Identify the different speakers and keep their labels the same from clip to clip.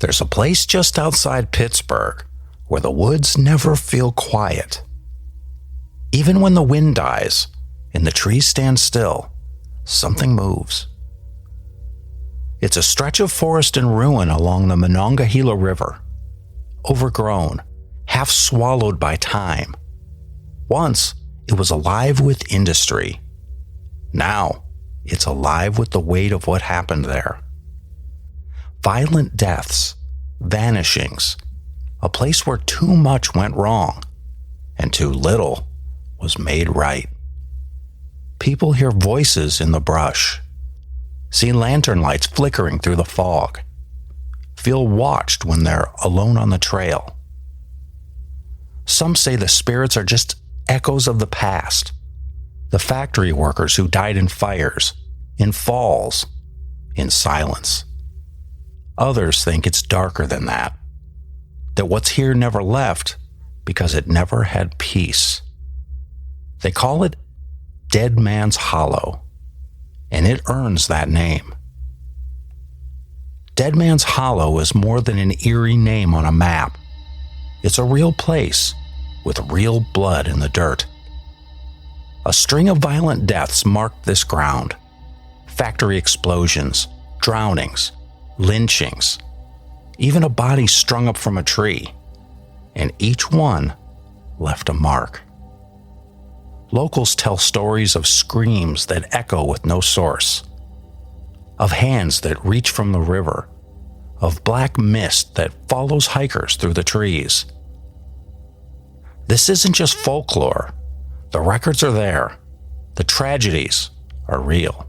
Speaker 1: There's a place just outside Pittsburgh where the woods never feel quiet. Even when the wind dies and the trees stand still, something moves. It's a stretch of forest and ruin along the Monongahela River, overgrown, half swallowed by time. Once, it was alive with industry. Now, it's alive with the weight of what happened there. Violent deaths, vanishings, a place where too much went wrong and too little was made right. People hear voices in the brush, see lantern lights flickering through the fog, feel watched when they're alone on the trail. Some say the spirits are just echoes of the past, the factory workers who died in fires, in falls, in silence. Others think it's darker than that what's here never left because it never had peace. They call it Dead Man's Hollow, and it earns that name. Dead Man's Hollow is more than an eerie name on a map. It's a real place with real blood in the dirt. A string of violent deaths marked this ground. Factory explosions, drownings, lynchings, even a body strung up from a tree, and each one left a mark. Locals tell stories of screams that echo with no source, of hands that reach from the river, of black mist that follows hikers through the trees. This isn't just folklore. The records are there. The tragedies are real.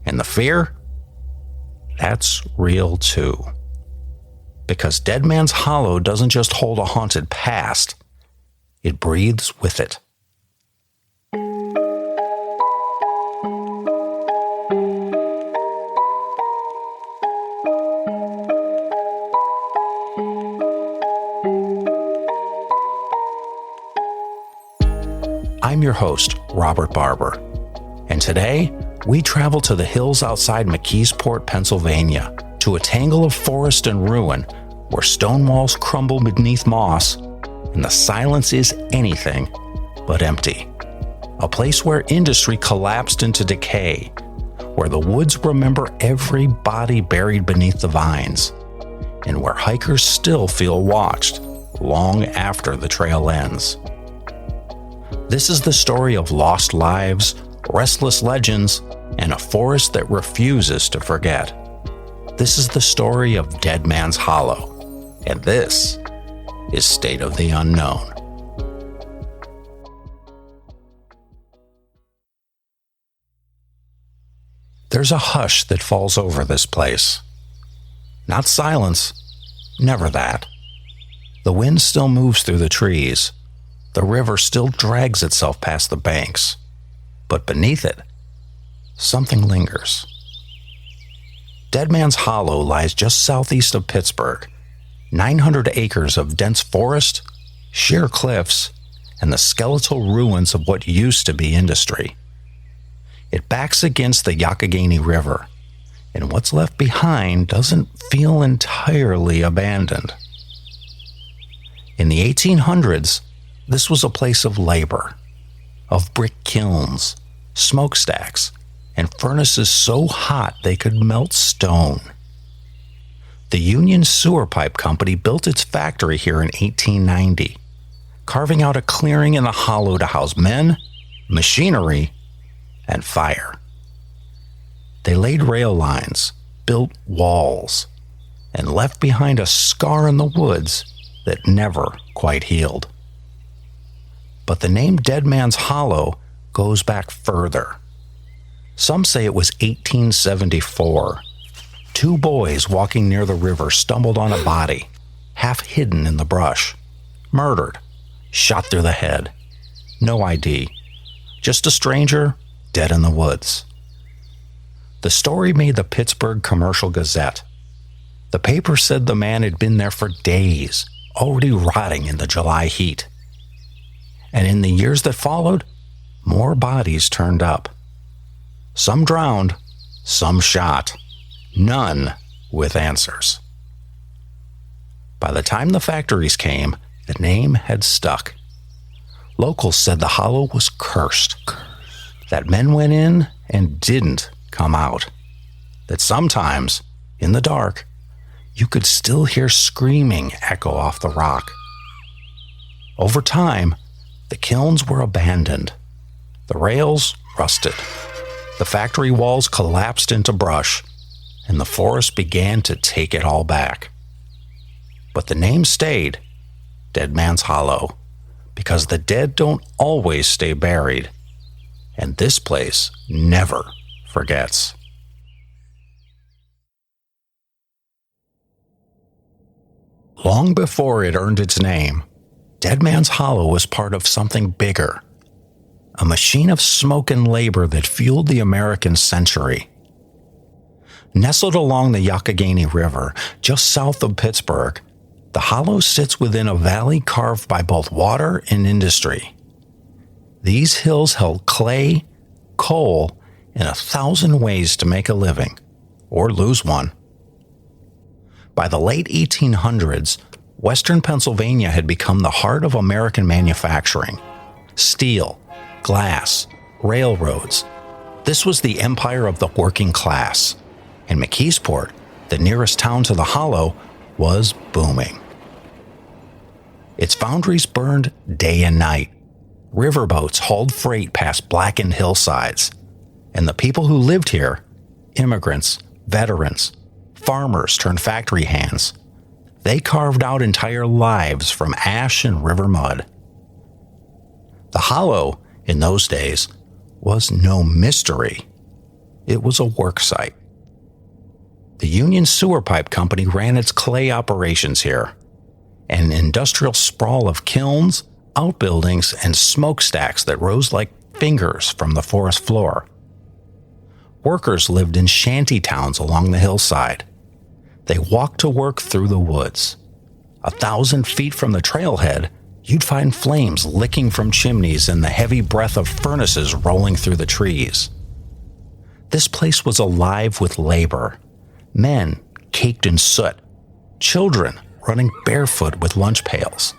Speaker 1: And the fear? That's real too. Because Dead Man's Hollow doesn't just hold a haunted past, it breathes with it. I'm your host, Robert Barber, and today we travel to the hills outside McKeesport, Pennsylvania, to a tangle of forest and ruin where stone walls crumble beneath moss and the silence is anything but empty. A place where industry collapsed into decay, where the woods remember every body buried beneath the vines, and where hikers still feel watched long after the trail ends. This is the story of lost lives, restless legends, and a forest that refuses to forget. This is the story of Dead Man's Hollow, and this is State of the Unknown. There's a hush that falls over this place. Not silence, never that. The wind still moves through the trees. The river still drags itself past the banks. But beneath it, something lingers. Dead Man's Hollow lies just southeast of Pittsburgh, 900 acres of dense forest, sheer cliffs, and the skeletal ruins of what used to be industry. It backs against the Youghiogheny River, and what's left behind doesn't feel entirely abandoned. In the 1800s, this was a place of labor, of brick kilns, smokestacks, and furnaces so hot they could melt stone. The Union Sewer Pipe Company built its factory here in 1890, carving out a clearing in the hollow to house men, machinery, and fire. They laid rail lines, built walls, and left behind a scar in the woods that never quite healed. But the name Dead Man's Hollow goes back further. Some say it was 1874. Two boys walking near the river stumbled on a body, half hidden in the brush. Murdered, shot through the head. No ID. Just a stranger, dead in the woods. The story made the Pittsburgh Commercial Gazette. The paper said the man had been there for days, already rotting in the July heat. And in the years that followed, more bodies turned up. Some drowned, some shot, none with answers. By the time the factories came, the name had stuck. Locals said the hollow was cursed, that men went in and didn't come out, that sometimes, in the dark, you could still hear screaming echo off the rock. Over time, the kilns were abandoned. The rails rusted. The factory walls collapsed into brush, and the forest began to take it all back. But the name stayed, Dead Man's Hollow, because the dead don't always stay buried, and this place never forgets. Long before it earned its name, Dead Man's Hollow was part of something bigger, a machine of smoke and labor that fueled the American century. Nestled along the Youghiogheny River, just south of Pittsburgh, the hollow sits within a valley carved by both water and industry. These hills held clay, coal, and 1,000 ways to make a living, or lose one. By the late 1800s, western Pennsylvania had become the heart of American manufacturing. Steel, glass, railroads. This was the empire of the working class, and McKeesport, the nearest town to the hollow, was booming. Its foundries burned day and night. Riverboats hauled freight past blackened hillsides, and the people who lived here, immigrants, veterans, farmers turned factory hands, they carved out entire lives from ash and river mud. The hollow, in those days, was no mystery. It was a work site. The Union Sewer Pipe Company ran its clay operations here, an industrial sprawl of kilns, outbuildings, and smokestacks that rose like fingers from the forest floor. Workers lived in shanty towns along the hillside. They walked to work through the woods. 1,000 feet from the trailhead, you'd find flames licking from chimneys and the heavy breath of furnaces rolling through the trees. This place was alive with labor. Men caked in soot, children running barefoot with lunch pails,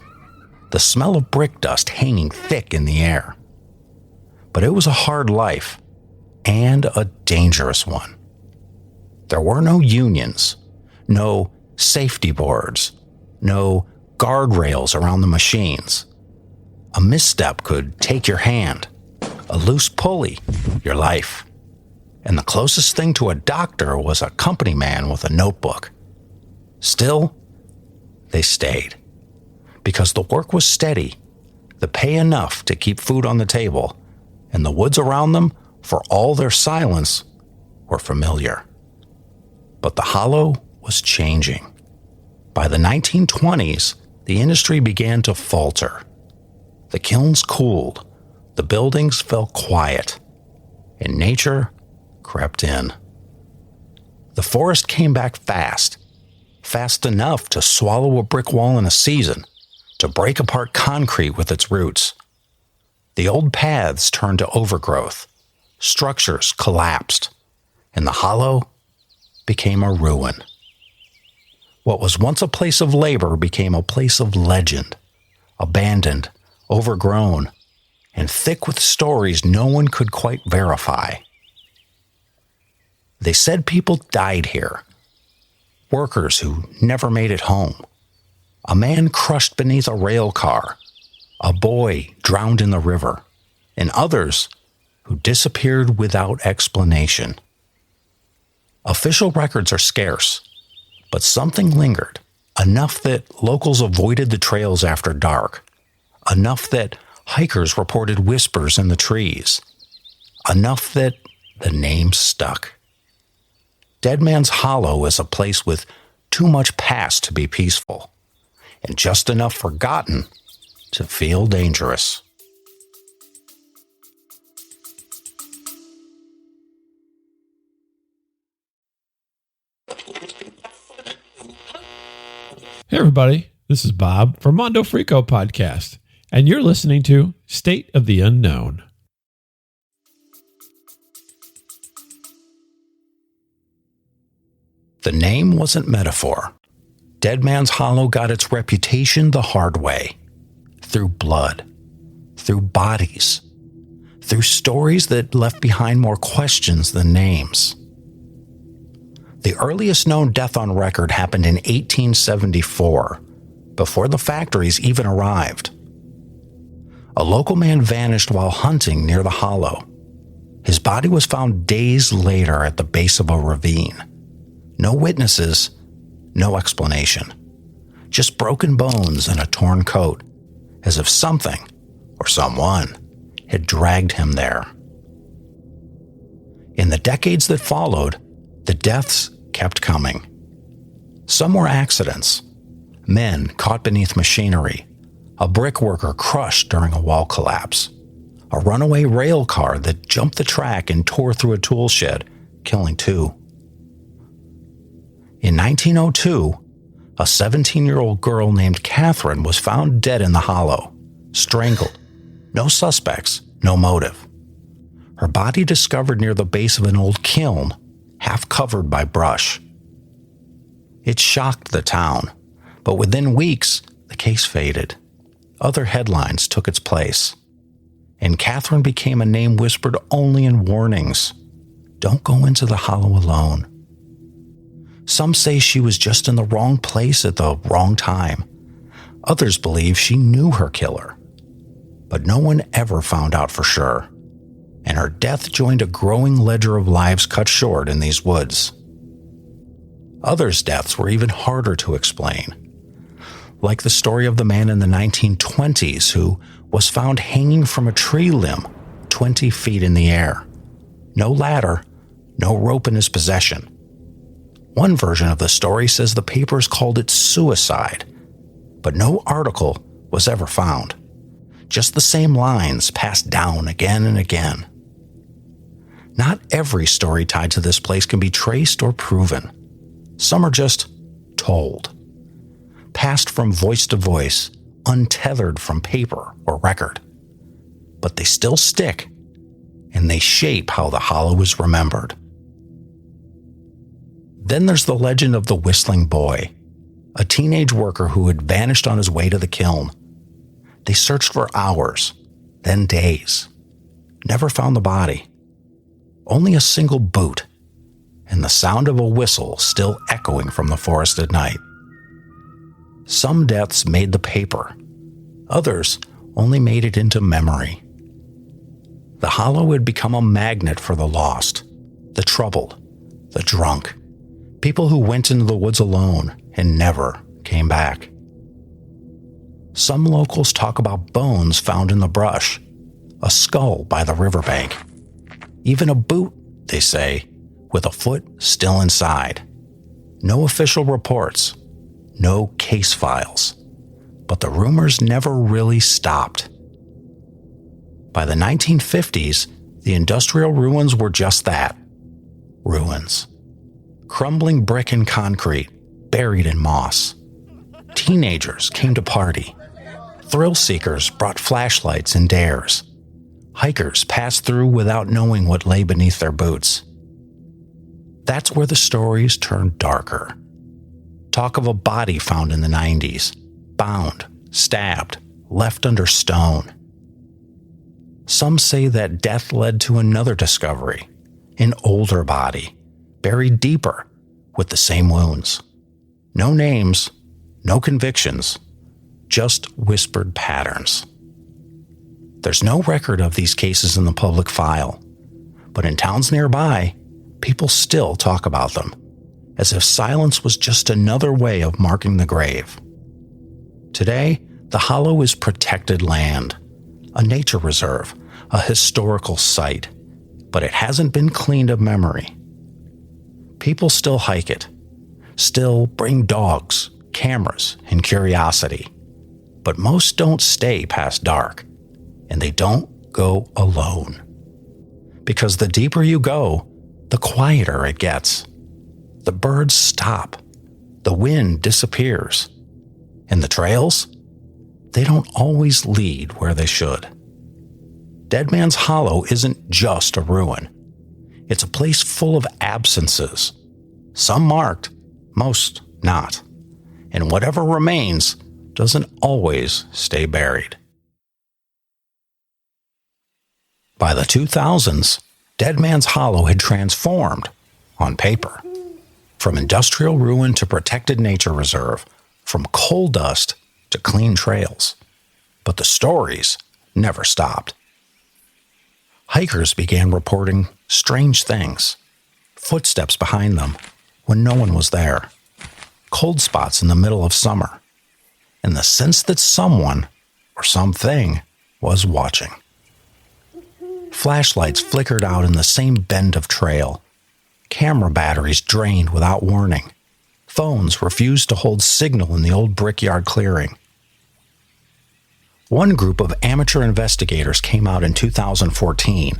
Speaker 1: the smell of brick dust hanging thick in the air. But it was a hard life, and a dangerous one. There were no unions, no safety boards, no guardrails around the machines. A misstep could take your hand, a loose pulley, your life. And the closest thing to a doctor was a company man with a notebook. Still, they stayed. Because the work was steady, the pay enough to keep food on the table, and the woods around them, for all their silence, were familiar. But the hollow was changing. By the 1920s, the industry began to falter. The kilns cooled, the buildings fell quiet, and nature crept in. The forest came back fast enough to swallow a brick wall in a season, to break apart concrete with its roots. The old paths turned to overgrowth, structures collapsed, and the hollow became a ruin. What was once a place of labor became a place of legend, abandoned, overgrown, and thick with stories no one could quite verify. They said people died here, workers who never made it home, a man crushed beneath a rail car, a boy drowned in the river, and others who disappeared without explanation. Official records are scarce, but something lingered, enough that locals avoided the trails after dark, enough that hikers reported whispers in the trees, enough that the name stuck. Dead Man's Hollow is a place with too much past to be peaceful, and just enough forgotten to feel dangerous.
Speaker 2: Hey everybody, this is Bob from Mondo Frico Podcast, and you're listening to State of the Unknown.
Speaker 1: The name wasn't metaphor. Dead Man's Hollow got its reputation the hard way. Through blood, through bodies, through stories that left behind more questions than names. The earliest known death on record happened in 1874, before the factories even arrived. A local man vanished while hunting near the hollow. His body was found days later at the base of a ravine. No witnesses, no explanation. Just broken bones and a torn coat, as if something, or someone, had dragged him there. In the decades that followed, the deaths kept coming. Some were accidents. Men caught beneath machinery. A brick worker crushed during a wall collapse. A runaway rail car that jumped the track and tore through a tool shed, killing 2. In 1902, a 17-year-old girl named Catherine was found dead in the hollow, strangled. No suspects, no motive. Her body discovered near the base of an old kiln, half covered by brush. It shocked the town, but within weeks, the case faded. Other headlines took its place, and Catherine became a name whispered only in warnings. Don't go into the hollow alone. Some say she was just in the wrong place at the wrong time. Others believe she knew her killer. But no one ever found out for sure, and her death joined a growing ledger of lives cut short in these woods. Others' deaths were even harder to explain, like the story of the man in the 1920s who was found hanging from a tree limb 20 feet in the air. No ladder, no rope in his possession. One version of the story says the papers called it suicide, but no article was ever found. Just the same lines passed down again and again. Not every story tied to this place can be traced or proven. Some are just told, passed from voice to voice, untethered from paper or record. But they still stick, and they shape how the hollow is remembered. Then there's the legend of the Whistling Boy, a teenage worker who had vanished on his way to the kiln. They searched for hours, then days. Never found the body. Only a single boot, and the sound of a whistle still echoing from the forest at night. Some deaths made the paper. Others only made it into memory. The hollow had become a magnet for the lost, the troubled, the drunk, people who went into the woods alone and never came back. Some locals talk about bones found in the brush, a skull by the riverbank, even a boot, they say, with a foot still inside. No official reports, no case files, but the rumors never really stopped. By the 1950s, the industrial ruins were just that, ruins. Crumbling brick and concrete, buried in moss. Teenagers came to party. Thrill seekers brought flashlights and dares. Hikers passed through without knowing what lay beneath their boots. That's where the stories turned darker. Talk of a body found in the 90s, bound, stabbed, left under stone. Some say that death led to another discovery, an older body, buried deeper, with the same wounds. No names, no convictions, just whispered patterns. There's no record of these cases in the public file, but in towns nearby, people still talk about them, as if silence was just another way of marking the grave. Today, the hollow is protected land, a nature reserve, a historical site, but it hasn't been cleaned of memory. People still hike it, still bring dogs, cameras, and curiosity, but most don't stay past dark, and they don't go alone. Because the deeper you go, the quieter it gets. The birds stop, the wind disappears, and the trails, they don't always lead where they should. Dead Man's Hollow isn't just a ruin. It's a place full of absences, some marked, most not. and whatever remains doesn't always stay buried. By the 2000s, Dead Man's Hollow had transformed, on paper, from industrial ruin to protected nature reserve, from coal dust to clean trails. But the stories never stopped. Hikers began reporting strange things, footsteps behind them when no one was there, cold spots in the middle of summer, and the sense that someone or something was watching. Flashlights flickered out in the same bend of trail. Camera batteries drained without warning. Phones refused to hold signal in the old brickyard clearing. One group of amateur investigators came out in 2014,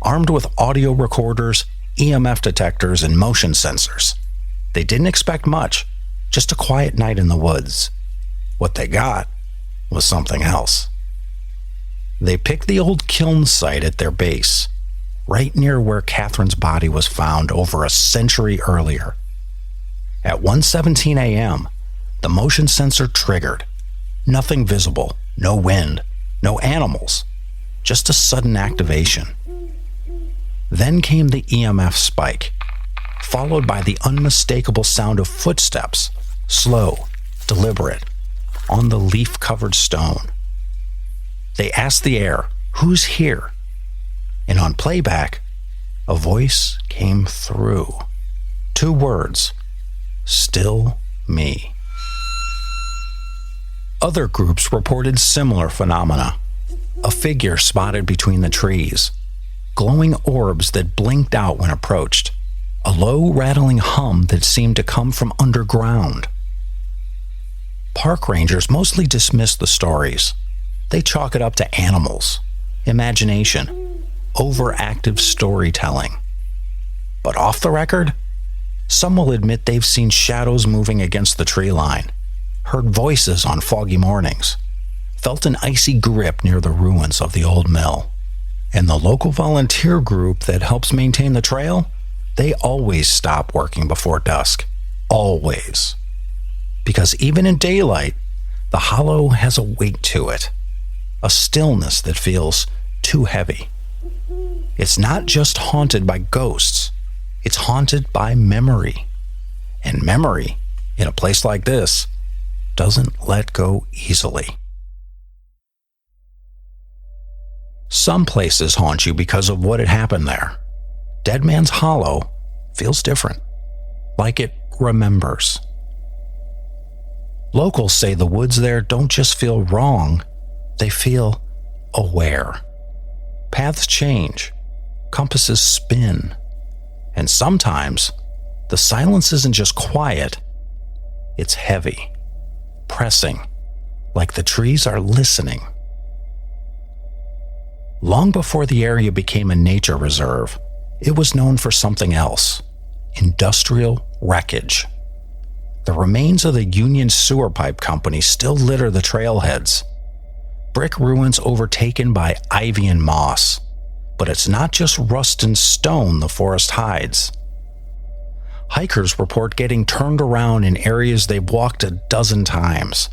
Speaker 1: armed with audio recorders, EMF detectors, and motion sensors. They didn't expect much, just a quiet night in the woods. What they got was something else. They picked the old kiln site at their base, right near where Catherine's body was found over a century earlier. At 1:17 a.m., the motion sensor triggered. Nothing visible, no wind, no animals, just a sudden activation. Then came the EMF spike, followed by the unmistakable sound of footsteps, slow, deliberate, on the leaf-covered stone. They asked the air, "Who's here?" And on playback, a voice came through. 2 words, "Still me." Other groups reported similar phenomena. A figure spotted between the trees, glowing orbs that blinked out when approached, a low rattling hum that seemed to come from underground. Park rangers mostly dismissed the stories. They chalk it up to animals, imagination, overactive storytelling. But off the record, some will admit they've seen shadows moving against the tree line, heard voices on foggy mornings, felt an icy grip near the ruins of the old mill. And the local volunteer group that helps maintain the trail, they always stop working before dusk. Always. Because even in daylight, the hollow has a weight to it, a stillness that feels too heavy. It's not just haunted by ghosts, it's haunted by memory. And memory, in a place like this, doesn't let go easily. Some places haunt you because of what had happened there. Dead Man's Hollow feels different, like it remembers. Locals say the woods there don't just feel wrong, they feel aware. Paths change, compasses spin, and sometimes the silence isn't just quiet, it's heavy, pressing, like the trees are listening. Long before the area became a nature reserve, it was known for something else: industrial wreckage. The remains of the Union Sewer Pipe Company still litter the trailheads. Brick ruins overtaken by ivy and moss. But it's not just rust and stone the forest hides. Hikers report getting turned around in areas they've walked a dozen times.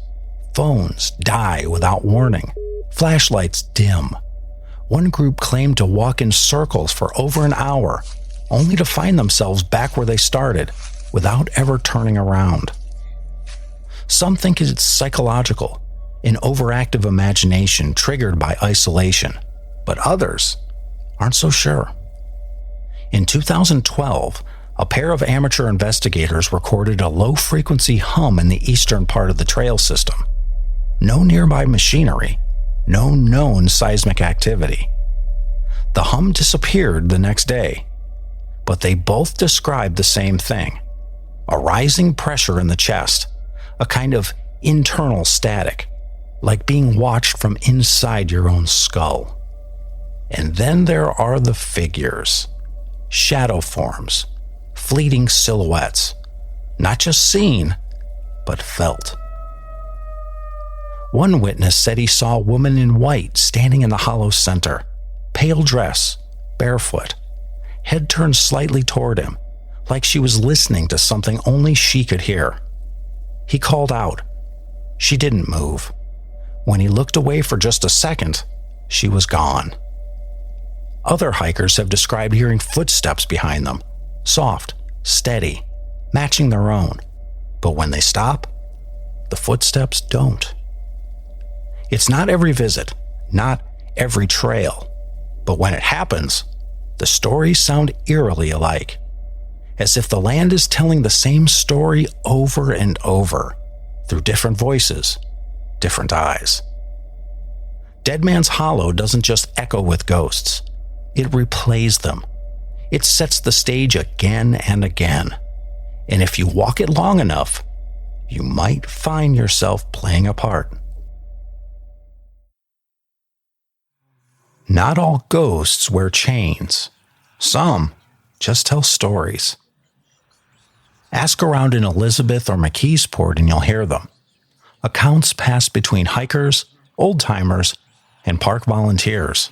Speaker 1: Phones die without warning. Flashlights dim. One group claimed to walk in circles for over an hour, only to find themselves back where they started, without ever turning around. Some think it's psychological, an overactive imagination triggered by isolation, but others aren't so sure. In 2012, a pair of amateur investigators recorded a low-frequency hum in the eastern part of the trail system. No nearby machinery, no known seismic activity. The hum disappeared the next day, but they both described the same thing: a rising pressure in the chest, a kind of internal static, like being watched from inside your own skull. And then there are the figures, shadow forms, fleeting silhouettes, not just seen, but felt. One witness said he saw a woman in white standing in the hollow center, pale dress, barefoot, head turned slightly toward him, like she was listening to something only she could hear. He called out. She didn't move. When he looked away for just a second, she was gone. Other hikers have described hearing footsteps behind them, soft, steady, matching their own. But when they stop, the footsteps don't. It's not every visit, not every trail, but when it happens, the stories sound eerily alike, as if the land is telling the same story over and over, through different voices, different eyes. Dead Man's Hollow doesn't just echo with ghosts, it replays them. It sets the stage again and again, and if you walk it long enough, you might find yourself playing a part. Not all ghosts wear chains. Some just tell stories. Ask around in Elizabeth or McKeesport and you'll hear them. Accounts pass between hikers, old-timers, and park volunteers.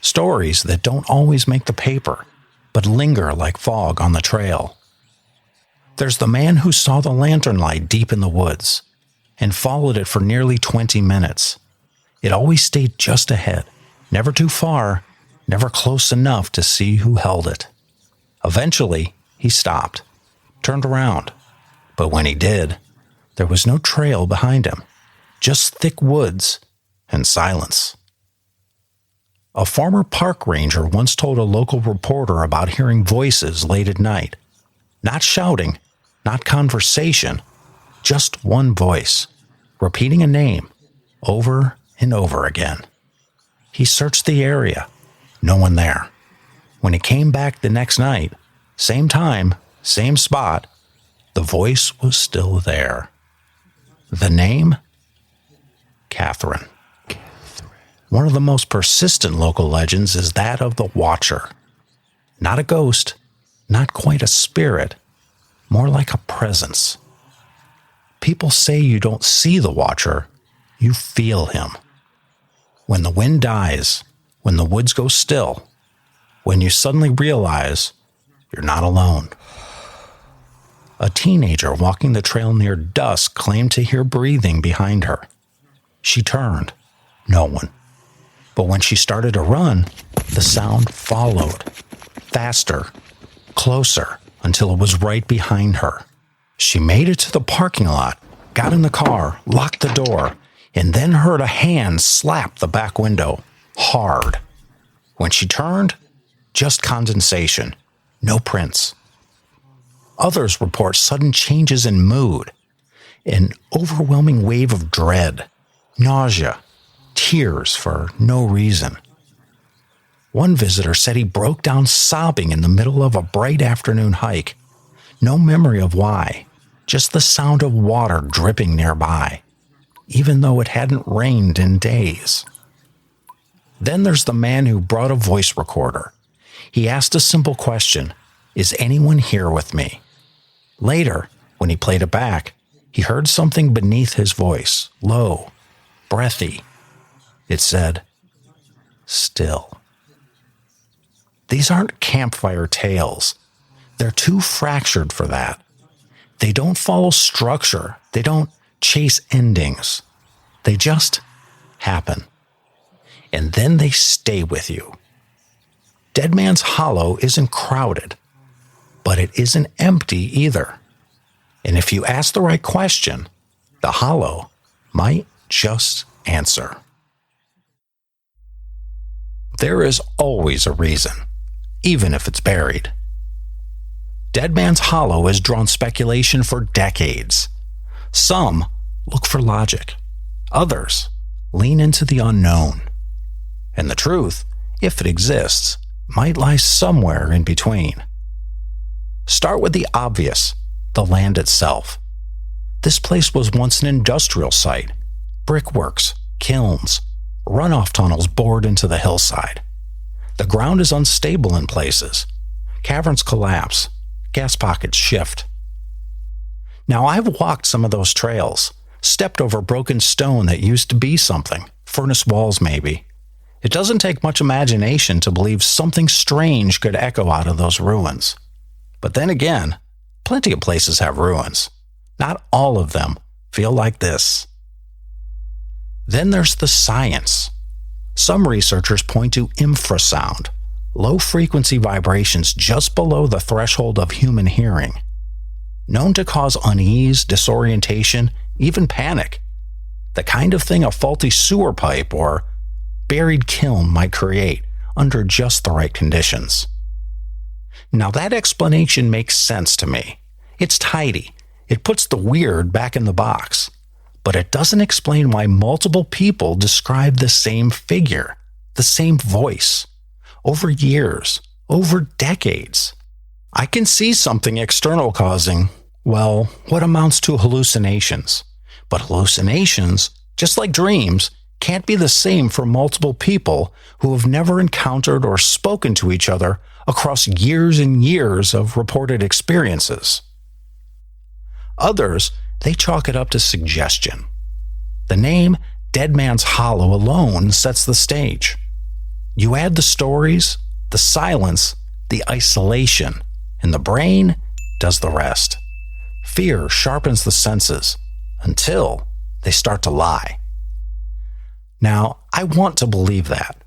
Speaker 1: Stories that don't always make the paper, but linger like fog on the trail. There's the man who saw the lantern light deep in the woods and followed it for nearly 20 minutes. It always stayed just ahead, never too far, never close enough to see who held it. Eventually, he stopped, turned around, but when he did, there was no trail behind him, just thick woods and silence. A former park ranger once told a local reporter about hearing voices late at night. Not shouting, not conversation, just one voice, repeating a name over and over again. He searched the area, no one there. When he came back the next night, same time, same spot, the voice was still there. The name? Catherine. One of the most persistent local legends is that of the Watcher. Not a ghost, not quite a spirit, more like a presence. People say you don't see the Watcher, you feel him. When the wind dies, when the woods go still, when you suddenly realize you're not alone. A teenager walking the trail near dusk claimed to hear breathing behind her. She turned. No one. But when she started to run, the sound followed. Faster, closer, until it was right behind her. She made it to the parking lot, got in the car, locked the door, and then heard a hand slap the back window, hard. When she turned, just condensation, no prints. Others report sudden changes in mood, an overwhelming wave of dread, nausea, tears for no reason. One visitor said he broke down sobbing in the middle of a bright afternoon hike. No memory of why, just the sound of water dripping nearby, even though it hadn't rained in days. Then there's the man who brought a voice recorder. He asked a simple question, "Is anyone here with me?" Later, when he played it back, he heard something beneath his voice, low, breathy. It said, "Still." These aren't campfire tales. They're too fractured for that. They don't follow structure. They don't chase endings. They just happen. And then they stay with you. Dead Man's Hollow isn't crowded, but it isn't empty either. And if you ask the right question, the hollow might just answer. There is always a reason, even if it's buried. Dead Man's Hollow has drawn speculation for decades. Some look for logic. Others lean into the unknown. And the truth, if it exists, might lie somewhere in between. Start with the obvious, the land itself. This place was once an industrial site. Brickworks, kilns, runoff tunnels bored into the hillside. The ground is unstable in places. Caverns collapse. Gas pockets shift. Now, I've walked some of those trails, stepped over broken stone that used to be something, furnace walls maybe. It doesn't take much imagination to believe something strange could echo out of those ruins. But then again, plenty of places have ruins. Not all of them feel like this. Then there's the science. Some researchers point to infrasound, low-frequency vibrations just below the threshold of human hearing, known to cause unease, disorientation, even panic, the kind of thing a faulty sewer pipe or buried kiln might create under just the right conditions. Now that explanation makes sense to me. It's tidy. It puts the weird back in the box. But it doesn't explain why multiple people describe the same figure, the same voice, over years, over decades. I can see something external causing, well, what amounts to hallucinations. But hallucinations, just like dreams, can't be the same for multiple people who have never encountered or spoken to each other across years and years of reported experiences. Others, they chalk it up to suggestion. The name Dead Man's Hollow alone sets the stage. You add the stories, the silence, the isolation, and the brain does the rest. Fear sharpens the senses until they start to lie. Now, I want to believe that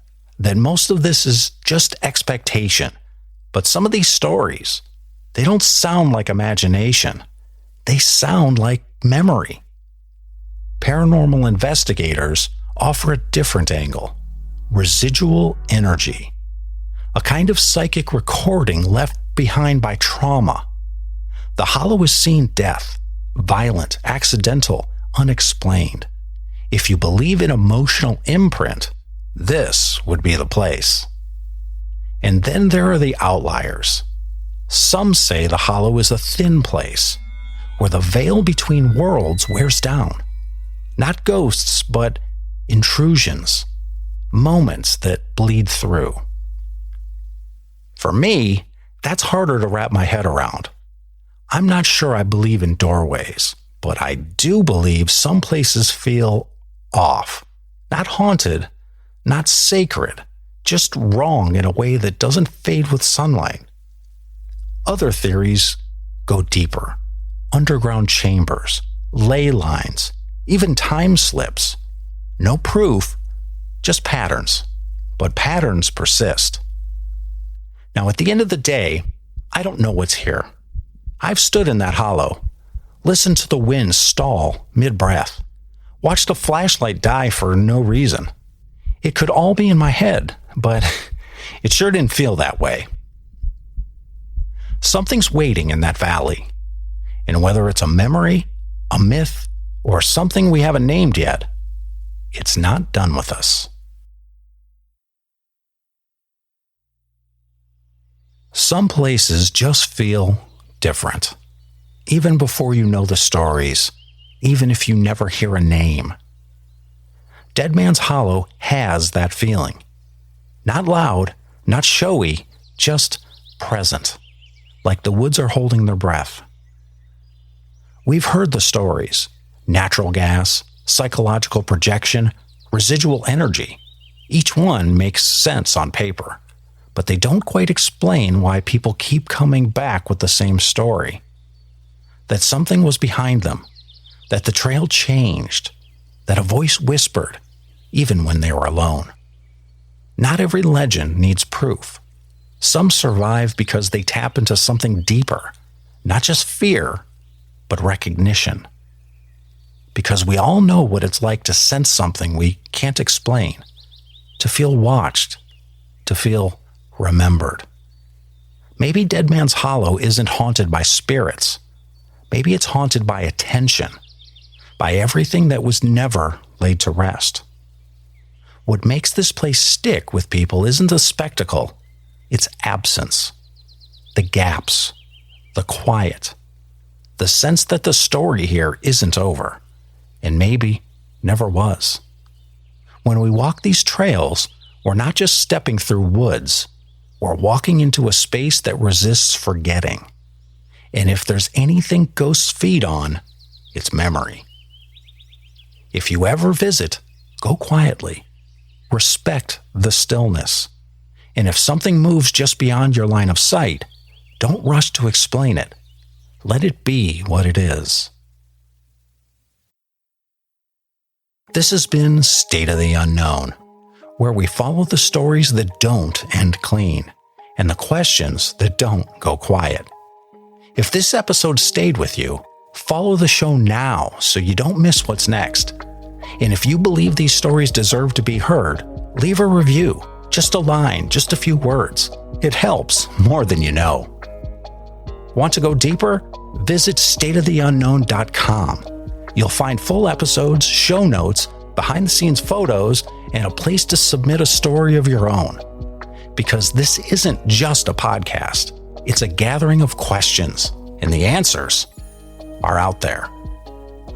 Speaker 1: most of this is just expectation, but some of these stories, they don't sound like imagination. They sound like memory. Paranormal investigators offer a different angle: residual energy, a kind of psychic recording left behind by trauma. The hollow has seen death, violent, accidental, unexplained. If you believe in emotional imprint, this would be the place. And then there are the outliers. Some say the hollow is a thin place, where the veil between worlds wears down. Not ghosts, but intrusions, moments that bleed through. For me, that's harder to wrap my head around. I'm not sure I believe in doorways, but I do believe some places feel off. Not haunted, not sacred, just wrong in a way that doesn't fade with sunlight. Other theories go deeper. Underground chambers, ley lines, even time slips. No proof, just patterns. But patterns persist. Now, at the end of the day, I don't know what's here. I've stood in that hollow, listened to the wind stall mid-breath, watched a flashlight die for no reason. It could all be in my head, but it sure didn't feel that way. Something's waiting in that valley. And whether it's a memory, a myth, or something we haven't named yet, it's not done with us. Some places just feel different, even before you know the stories, even if you never hear a name. Dead Man's Hollow has that feeling. Not loud, not showy, just present, like the woods are holding their breath. We've heard the stories: natural gas, psychological projection, residual energy. Each one makes sense on paper, but they don't quite explain why people keep coming back with the same story. That something was behind them, that the trail changed, that a voice whispered, even when they were alone. Not every legend needs proof. Some survive because they tap into something deeper, not just fear, but recognition. Because we all know what it's like to sense something we can't explain, to feel watched, to feel remembered. Maybe Dead Man's Hollow isn't haunted by spirits. Maybe it's haunted by attention, by everything that was never laid to rest. What makes this place stick with people isn't the spectacle, it's absence, the gaps, the quiet, the sense that the story here isn't over, and maybe never was. When we walk these trails, we're not just stepping through woods, we're walking into a space that resists forgetting. And if there's anything ghosts feed on, it's memory. If you ever visit, go quietly. Respect the stillness. And if something moves just beyond your line of sight, don't rush to explain it. Let it be what it is. This has been State of the Unknown, where we follow the stories that don't end clean and the questions that don't go quiet. If this episode stayed with you, follow the show now so you don't miss what's next. And if you believe these stories deserve to be heard, leave a review, just a line, just a few words. It helps more than you know. Want to go deeper? Visit stateoftheunknown.com. You'll find full episodes, show notes, behind-the-scenes photos, and a place to submit a story of your own. Because this isn't just a podcast. It's a gathering of questions, and the answers are out there.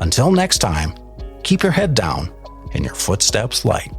Speaker 1: Until next time, keep your head down and your footsteps light.